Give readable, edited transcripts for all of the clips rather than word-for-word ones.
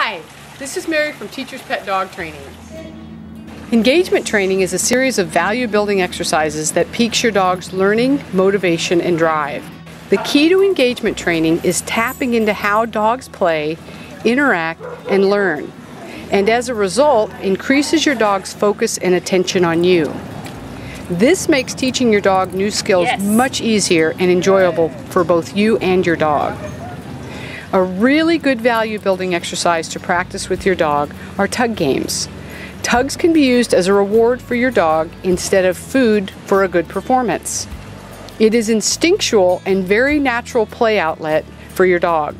Hi, this is Mary from Teacher's Pet Dog Training. Engagement training is a series of value-building exercises that piques your dog's learning, motivation, and drive. The key to engagement training is tapping into how dogs play, interact, and learn, and as a result, increases your dog's focus and attention on you. This makes teaching your dog new skills much easier and enjoyable for both you and your dog. A really good value-building exercise to practice with your dog are tug games. Tugs can be used as a reward for your dog instead of food for a good performance. It is instinctual and very natural play outlet for your dog,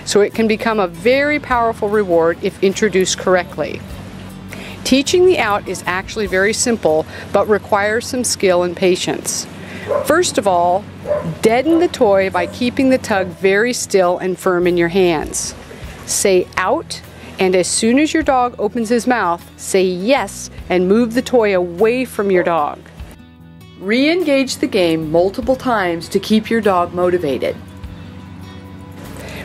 so it can become a very powerful reward if introduced correctly. Teaching the out is actually very simple, but requires some skill and patience. First of all, deaden the toy by keeping the tug very still and firm in your hands. Say out, and as soon as your dog opens his mouth, say yes and move the toy away from your dog. Re-engage the game multiple times to keep your dog motivated.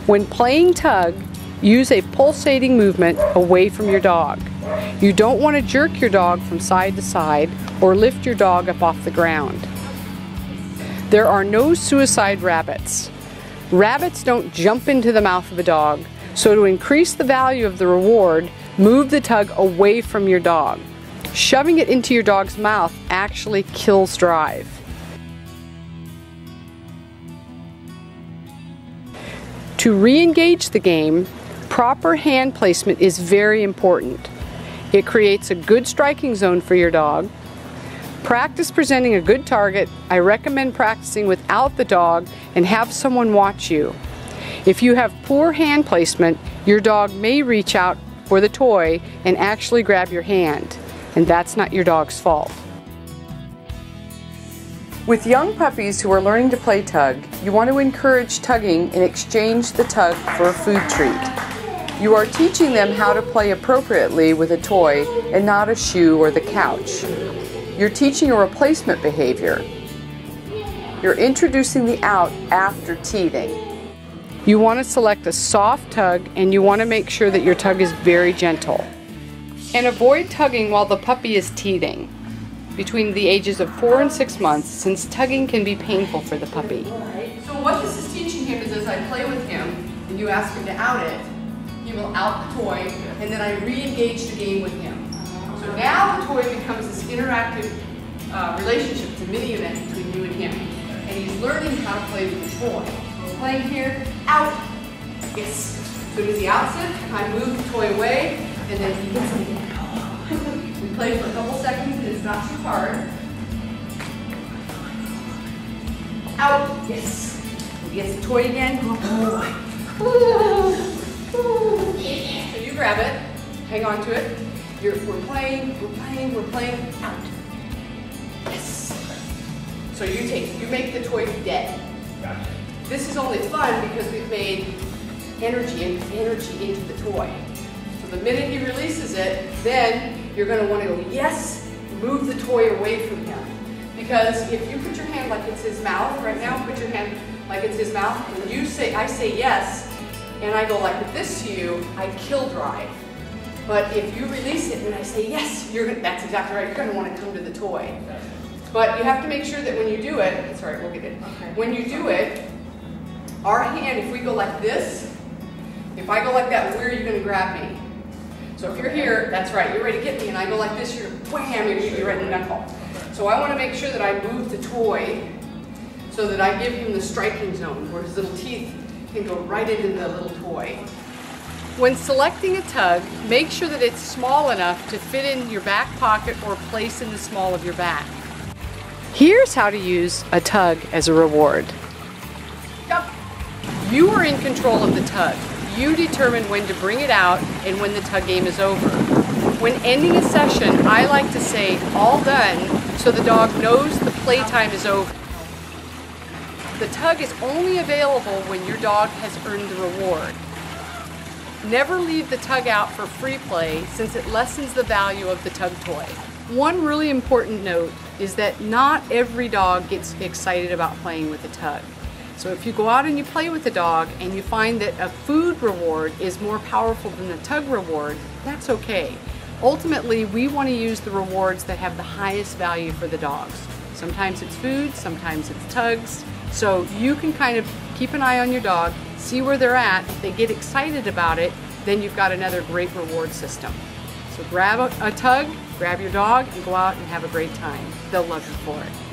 When playing tug, use a pulsating movement away from your dog. You don't want to jerk your dog from side to side or lift your dog up off the ground. There are no suicide rabbits. Rabbits don't jump into the mouth of a dog, so to increase the value of the reward, move the tug away from your dog. Shoving it into your dog's mouth actually kills drive. To re-engage the game, proper hand placement is very important. It creates a good striking zone for your dog. Practice presenting a good target. I recommend practicing without the dog and have someone watch you. If you have poor hand placement, your dog may reach out for the toy and actually grab your hand, and that's not your dog's fault. With young puppies who are learning to play tug, you want to encourage tugging and exchange the tug for a food treat. You are teaching them how to play appropriately with a toy and not a shoe or the couch. You're teaching a replacement behavior. You're introducing the out after teething. You want to select a soft tug, and you want to make sure that your tug is very gentle. And avoid tugging while the puppy is teething, between the ages of 4 and 6 months, since tugging can be painful for the puppy. So what this is teaching him is, as I play with him and you ask him to out it, he will out the toy, and then I re-engage the game with him. So now the toy becomes this interactive relationship. It's a mini event between you and him. And he's learning how to play with the toy. We're playing here, out, yes. So as he outs it, I move the toy away, and then he gets it again. We play for a couple seconds, and it's not too hard. Out, yes. He gets the toy again. So you grab it, hang on to it. We're playing, out. Yes. So you make the toy dead. Gotcha. This is only fun because we've made energy into the toy. So the minute he releases it, then you're going to want to go, yes, move the toy away from him. Because if you put your hand like it's his mouth, right now, put your hand like it's his mouth, and I say yes, and I go like this to you, I kill drive. But if you release it and I say yes, that's exactly right, you're going to want to come to the toy. But you have to make sure that when you do it, sorry, we'll get it. Okay. When you do it, our hand, if we go like this, if I go like that, where are you going to grab me? So if you're here, that's right, you're ready to get me, and I go like this, you're wham, you're going to get right in the knuckle. So I want to make sure that I move the toy so that I give him the striking zone where his little teeth can go right into the little toy. When selecting a tug, make sure that it's small enough to fit in your back pocket or place in the small of your back. Here's how to use a tug as a reward. You are in control of the tug. You determine when to bring it out and when the tug game is over. When ending a session, I like to say, all done, so the dog knows the playtime is over. The tug is only available when your dog has earned the reward. Never leave the tug out for free play, since it lessens the value of the tug toy. One really important note is that not every dog gets excited about playing with a tug. So if you go out and you play with the dog and you find that a food reward is more powerful than the tug reward, that's okay. Ultimately, we want to use the rewards that have the highest value for the dogs. Sometimes it's food, sometimes it's tugs. So you can kind of keep an eye on your dog, see where they're at. If they get excited about it, then you've got another great reward system. So grab a tug, grab your dog, and go out and have a great time. They'll love you for it.